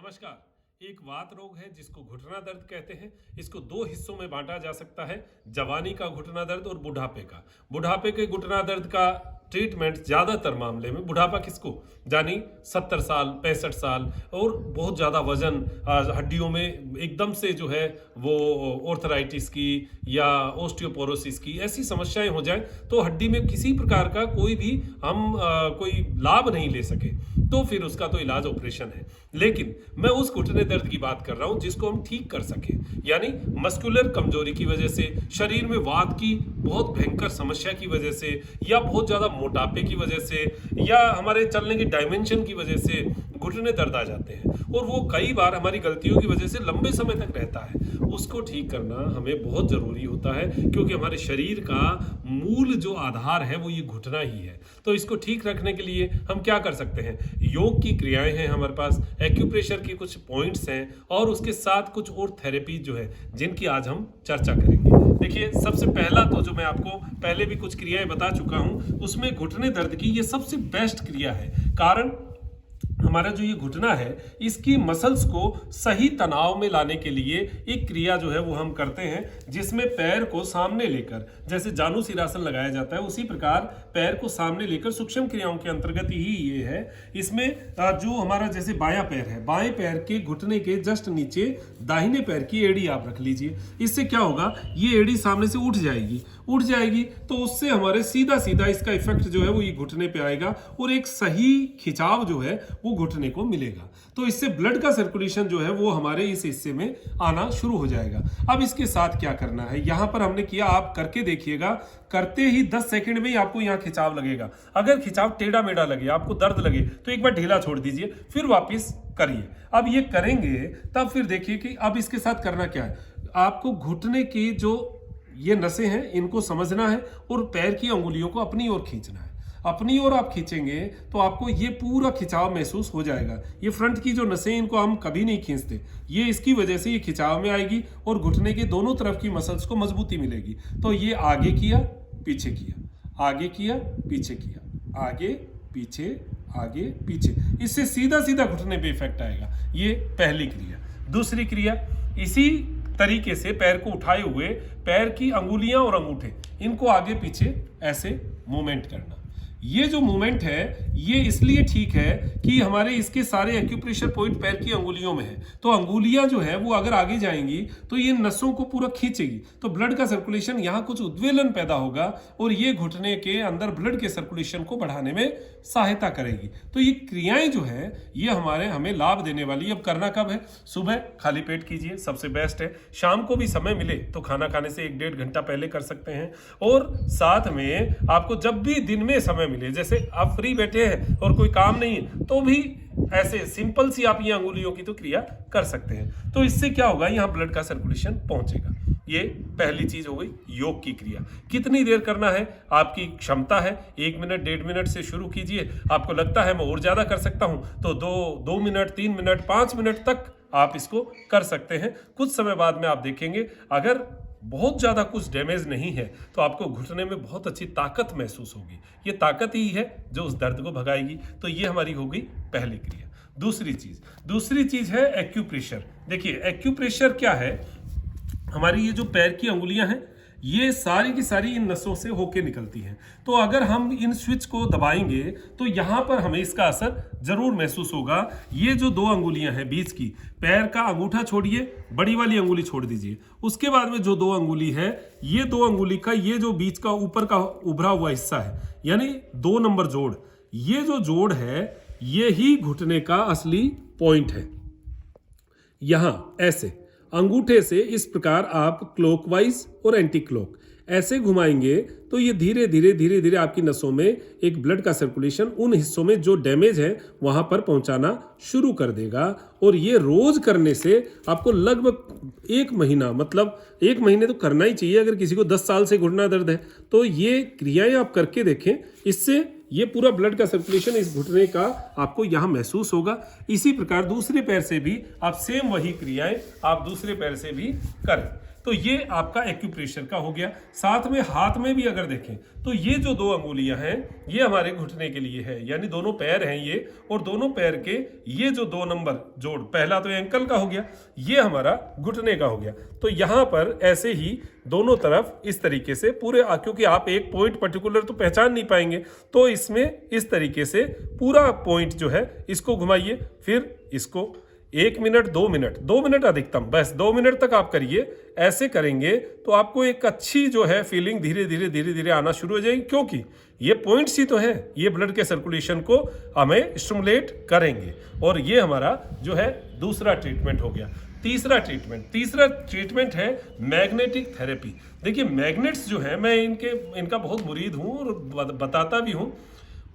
नमस्कार। एक वात रोग है जिसको घुटना दर्द कहते हैं। इसको दो हिस्सों में बांटा जा सकता है, जवानी का घुटना दर्द और बुढ़ापे का। बुढ़ापे के घुटना दर्द का ट्रीटमेंट ज़्यादातर मामले में, बुढ़ापा किसको जानी 70 साल 65 साल और बहुत ज़्यादा वजन, हड्डियों में एकदम से जो है वो ऑर्थराइटिस की या ओस्टियोपोरोसिस की ऐसी समस्याएं हो जाए तो हड्डी में किसी प्रकार का कोई भी हम कोई लाभ नहीं ले सके तो फिर उसका तो इलाज ऑपरेशन है। लेकिन मैं उस घुटने दर्द की बात कर रहा हूं जिसको हम ठीक कर सके, यानी मस्कुलर कमजोरी की वजह से, शरीर में वात की बहुत भयंकर समस्या की वजह से, या बहुत ज्यादा मोटापे की वजह से, या हमारे चलने की डायमेंशन की वजह से घुटने दर्द आ जाते हैं और वो कई बार हमारी गलतियों की वजह से लंबे समय तक रहता है। उसको ठीक करना हमें बहुत जरूरी होता है क्योंकि हमारे शरीर का मूल जो आधार है वो ये घुटना ही है। तो इसको ठीक रखने के लिए हम क्या कर सकते हैं? योग की क्रियाएं हैं हमारे पास, एक्यूप्रेशर के कुछ पॉइंट्स हैं और उसके साथ कुछ और थेरेपी जो है जिनकी आज हम चर्चा करेंगे। देखिए, सबसे पहला तो जो मैं आपको पहले भी कुछ क्रियाएं बता चुका हूं उसमें घुटने दर्द की ये सबसे बेस्ट क्रिया है। कारण हमारा जो ये घुटना है इसकी मसल्स को सही तनाव में लाने के लिए एक क्रिया जो है वो हम करते हैं जिसमें पैर को सामने लेकर, जैसे जानु सिरासन लगाया जाता है उसी प्रकार पैर को सामने लेकर, सूक्ष्म क्रियाओं के अंतर्गत ही ये है। इसमें जो हमारा जैसे बायां पैर है, बाएं पैर के घुटने के जस्ट नीचे दाहिने पैर की एड़ी आप रख लीजिए। इससे क्या होगा, ये एड़ी सामने से उठ जाएगी तो उससे हमारे सीधा सीधा इसका इफेक्ट जो है वो ये घुटने पे आएगा और एक सही खिंचाव जो है वो घुटने को मिलेगा। तो इससे ब्लड का सर्कुलेशन जो है वो हमारे इस हिस्से में आना शुरू हो जाएगा। अब इसके साथ क्या करना है, यहां पर हमने किया, आप करके देखिएगा। करते ही 10 सेकंड में ही आपको यहां खिंचाव लगेगा। अगर खिंचाव टेढ़ा मेढ़ा लगे, आपको दर्द लगे तो एक बार ढीला छोड़ दीजिए, फिर वापिस करिए। अब ये करेंगे तब फिर देखिए कि अब इसके साथ करना क्या है। आपको घुटने की जो ये नसें हैं इनको समझना है और पैर की अंगुलियों को अपनी ओर खींचना है। अपनी ओर आप खींचेंगे तो आपको ये पूरा खिंचाव महसूस हो जाएगा। ये फ्रंट की जो नसें इनको हम कभी नहीं खींचते, ये इसकी वजह से ये खिंचाव में आएगी और घुटने के दोनों तरफ की मसल्स को मजबूती मिलेगी। तो ये आगे किया पीछे किया, आगे किया पीछे किया, आगे पीछे, इससे सीधा सीधा घुटने पे इफेक्ट आएगा। ये पहली क्रिया। दूसरी क्रिया, इसी तरीके से पैर को उठाए हुए पैर की अंगुलियां और अंगूठे इनको आगे पीछे ऐसे मूवमेंट करना। ये जो मूवमेंट है ये इसलिए ठीक है कि हमारे इसके सारे एक्यूप्रेशर पॉइंट पैर की अंगुलियों में है। तो अंगुलियां जो है वो अगर आगे जाएंगी तो ये नसों को पूरा खींचेगी, तो ब्लड का सर्कुलेशन, यहाँ कुछ उद्वेलन पैदा होगा और ये घुटने के अंदर ब्लड के सर्कुलेशन को बढ़ाने में सहायता करेगी। तो ये क्रियाएं जो है ये हमें लाभ देने वाली। अब करना कब है? सुबह खाली पेट कीजिए, सबसे बेस्ट है। शाम को भी समय मिले तो खाना खाने से 1-1.5 घंटा पहले कर सकते हैं। और साथ में आपको जब भी दिन में समय मिले, जैसे आप फ्री बैठे हैं और कोई काम नहीं है तो भी ऐसे सिंपल सी आप ये अंगुलियों की तो क्रिया कर सकते हैं। तो इससे क्या होगा, यहाँ ब्लड का सर्कुलेशन पहुंचेगा। ये पहली चीज हो गई योग की क्रिया। कितनी देर करना है आपकी क्षमता है, 1 मिनट 1.5 मिनट से शुरू कीजिए। आपको लगता है मैं और ज्यादा कर सकता हूं तो 2 मिनट 3 मिनट 5 मिनट तक आप इसको कर सकते हैं। कुछ समय बाद में आप देखेंगे अगर बहुत ज़्यादा कुछ डैमेज नहीं है तो आपको घुटने में बहुत अच्छी ताकत महसूस होगी। ये ताकत ही है जो उस दर्द को भगाएगी। तो ये हमारी हो गई पहली क्रिया। दूसरी चीज़ है एक्यूप्रेशर। देखिए, एक्यूप्रेशर क्या है, हमारी ये जो पैर की अंगुलियां हैं ये सारी की सारी इन नसों से होके निकलती हैं। तो अगर हम इन स्विच को दबाएंगे तो यहाँ पर हमें इसका असर जरूर महसूस होगा। ये जो 2 अंगुलियां हैं बीच की, पैर का अंगूठा छोड़िए, बड़ी वाली अंगुली छोड़ दीजिए। उसके बाद में जो 2 अंगुली है, ये 2 अंगुली का ये जो बीच का ऊपर का उभरा हुआ हिस्सा है, यानी 2 नंबर जोड़, ये जो जोड़ है ये ही घुटने का असली पॉइंट है। यहां ऐसे अंगूठे से इस प्रकार आप क्लॉकवाइज और एंटी क्लॉक ऐसे घुमाएंगे तो ये धीरे धीरे आपकी नसों में एक ब्लड का सर्कुलेशन उन हिस्सों में जो डैमेज है वहां पर पहुंचाना शुरू कर देगा। और ये रोज करने से आपको लगभग 1 महीना, मतलब 1 महीने तो करना ही चाहिए अगर किसी को 10 साल से घुटना दर्द है। तो ये क्रियाएं आप करके देखें, इससे ये पूरा ब्लड का सर्कुलेशन इस घुटने का आपको यहाँ महसूस होगा। इसी प्रकार दूसरे पैर से भी आप सेम वही क्रियाएं आप दूसरे पैर से भी करें। तो ये आपका एक्यूप्रेशर का हो गया। साथ में हाथ में भी अगर देखें तो ये जो 2 अंगुलियां हैं ये हमारे घुटने के लिए है, यानी दोनों पैर हैं ये, और दोनों पैर के ये जो 2 नंबर जोड़, पहला तो एंकल का हो गया, ये हमारा घुटने का हो गया। तो यहां पर ऐसे ही दोनों तरफ इस तरीके से पूरे, क्योंकि आप एक पॉइंट पर्टिकुलर तो पहचान नहीं पाएंगे, तो इसमें इस तरीके से पूरा पॉइंट जो है इसको घुमाइए, फिर इसको 1 मिनट 2 मिनट 2 मिनट अधिकतम, बस 2 मिनट तक आप करिए। ऐसे करेंगे तो आपको एक अच्छी जो है फीलिंग धीरे धीरे आना शुरू हो जाएगी, क्योंकि ये पॉइंट्स ही तो हैं, ये ब्लड के सर्कुलेशन को हमें स्टिमुलेट करेंगे। और ये हमारा जो है दूसरा ट्रीटमेंट हो गया। तीसरा ट्रीटमेंट है मैग्नेटिक थेरेपी। देखिए मैग्नेट्स जो है, मैं इनका बहुत मुरीद हूँ और बताता भी हूँ।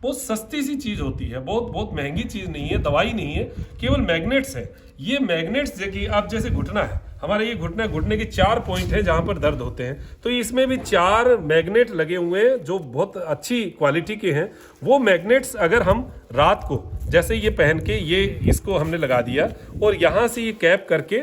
बहुत सस्ती सी चीज़ होती है, बहुत महंगी चीज़ नहीं है, दवाई नहीं है, केवल मैग्नेट्स है। ये मैग्नेट्स देखिए, आप जैसे घुटना है हमारा, ये घुटने के 4 पॉइंट है जहाँ पर दर्द होते हैं, तो इसमें भी 4 मैग्नेट लगे हुए हैं जो बहुत अच्छी क्वालिटी के हैं। वो मैग्नेट्स अगर हम रात को जैसे ये पहन के, ये इसको हमने लगा दिया और यहाँ से ये कैप करके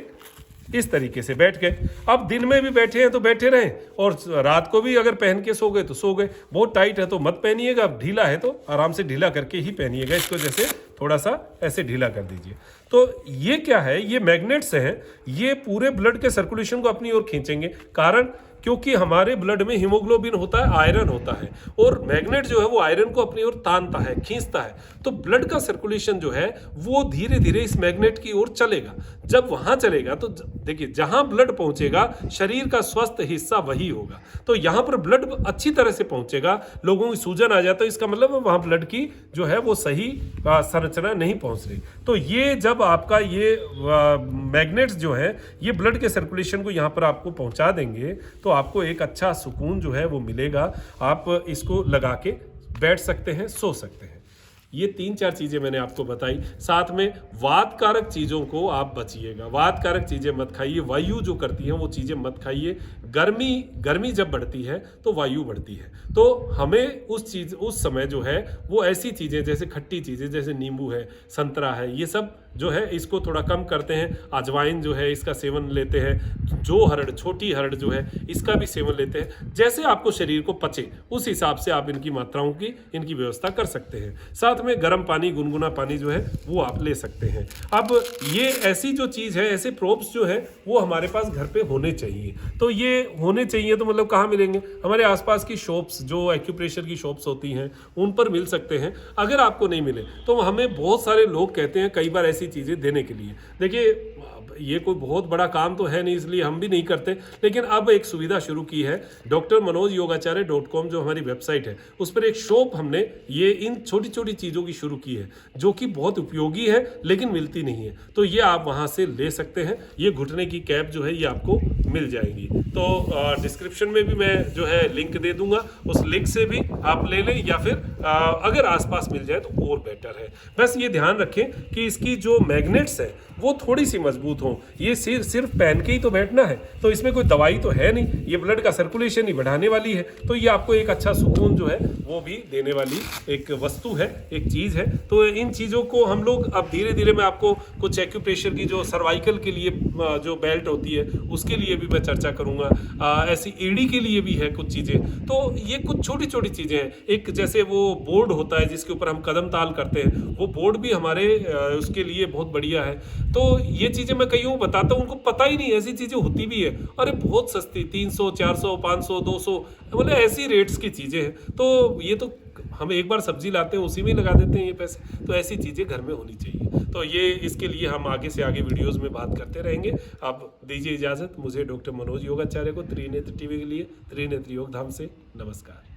इस तरीके से बैठ गए। अब दिन में भी बैठे हैं तो बैठे रहें, और रात को भी अगर पहन के सो गए तो सो गए। बहुत टाइट है तो मत पहनिएगा, ढीला है तो आराम से ढीला करके ही पहनिएगा। इसको जैसे थोड़ा सा ऐसे ढीला कर दीजिए। तो ये क्या है, ये मैग्नेट्स हैं, ये पूरे ब्लड के सर्कुलेशन को अपनी ओर खींचेंगे। कारण क्योंकि हमारे ब्लड में हीमोग्लोबिन होता है, आयरन होता है, और मैग्नेट जो है वो आयरन को अपनी ओर तानता है, खींचता है। तो ब्लड का सर्कुलेशन जो है वो धीरे धीरे इस मैग्नेट की ओर चलेगा। जब वहां चलेगा तो देखिए, जहां ब्लड पहुंचेगा शरीर का स्वस्थ हिस्सा वही होगा। तो यहां पर ब्लड अच्छी तरह से पहुंचेगा। लोगों की सूजन आ जाता है, इसका मतलब वहां ब्लड की जो है वो सही संरचना नहीं पहुंच रही। तो ये जब आपका ये मैग्नेट्स जो है ये ब्लड के सर्कुलेशन को यहाँ पर आपको पहुंचा देंगे, तो आपको एक अच्छा सुकून जो है वो मिलेगा। आप इसको लगा के बैठ सकते हैं, सो सकते हैं। ये 3-4 चीज़ें मैंने आपको बताई। साथ में वात कारक चीज़ों को आप बचिएगा, वात कारक चीज़ें मत खाइए, वायु जो करती हैं वो चीज़ें मत खाइए। गर्मी जब बढ़ती है तो वायु बढ़ती है, तो हमें उस समय जो है वो ऐसी चीज़ें जैसे खट्टी चीज़ें, जैसे नींबू है, संतरा है, ये सब जो है इसको थोड़ा कम करते हैं। अजवाइन जो है इसका सेवन लेते हैं, जो हरड़, छोटी हरड़ जो है इसका भी सेवन लेते हैं। जैसे आपको शरीर को पचे उस हिसाब से आप इनकी मात्राओं की इनकी व्यवस्था कर सकते हैं। साथ में गर्म पानी, गुनगुना पानी जो है वो आप ले सकते हैं। अब ये ऐसी जो चीज़ है, ऐसे प्रोब्स जो है वो हमारे पास घर पे होने चाहिए। तो ये होने चाहिए तो मतलब कहाँ मिलेंगे? हमारे आसपास की शॉप्स, जो एक्यूप्रेशर की शॉप्स होती हैं उन पर मिल सकते हैं। अगर आपको नहीं मिले तो हमें बहुत सारे लोग कहते हैं कई बार ऐसी चीज़ें देने के लिए। देखिए ये कोई बहुत बड़ा काम तो है नहीं, इसलिए हम भी नहीं करते, लेकिन अब एक सुविधा शुरू की है। drmanojyogacarya.com जो हमारी वेबसाइट है उस पर एक शॉप हमने ये इन छोटी छोटी चीज़ों की शुरू की है, जो कि बहुत उपयोगी है लेकिन मिलती नहीं है। तो ये आप वहाँ से ले सकते हैं। ये घुटने की कैप जो है ये आपको मिल जाएगी। तो डिस्क्रिप्शन में भी मैं जो है लिंक दे दूंगा, उस लिंक से भी आप ले लें, या फिर अगर आसपास मिल जाए तो और बेटर है। बस ये ध्यान रखें कि इसकी जो मैग्नेट्स है वो थोड़ी सी मजबूत हो। ये सिर्फ पहन के ही तो बैठना है, तो इसमें कोई दवाई तो है नहीं, ये ब्लड का सर्कुलेशन ही बढ़ाने वाली है। तो ये आपको एक अच्छा सुकून जो है वो भी देने वाली एक वस्तु है, एक चीज़ है। तो इन चीज़ों को हम लोग अब धीरे धीरे, मैं आपको कुछ एक्यूप्रेशर की जो सर्वाइकल के लिए जो बेल्ट होती है उसके लिए भी मैं चर्चा करूँगा। ऐसी एड़ी के लिए भी है कुछ चीज़ें। तो ये कुछ छोटी छोटी चीज़ें हैं। एक जैसे वो बोर्ड होता है जिसके ऊपर हम कदम ताल करते हैं, वो बोर्ड भी हमारे उसके लिए बहुत बढ़िया है। तो ये चीज़ें मैं कईयों को बताता हूँ, उनको पता ही नहीं ऐसी चीज़ें होती भी है। अरे बहुत सस्ती, 300, 400, 500, 200, मतलब ऐसी रेट्स की चीज़ें हैं। तो ये तो हम एक बार सब्जी लाते हैं उसी में ही लगा देते हैं ये पैसे। तो ऐसी चीज़ें घर में होनी चाहिए। तो ये इसके लिए हम आगे से आगे वीडियोस में बात करते रहेंगे। आप दीजिए इजाज़त मुझे, डॉक्टर मनोज योगाचार्य को, त्रिनेत्र टीवी के लिए त्रिनेत्र योग धाम से नमस्कार।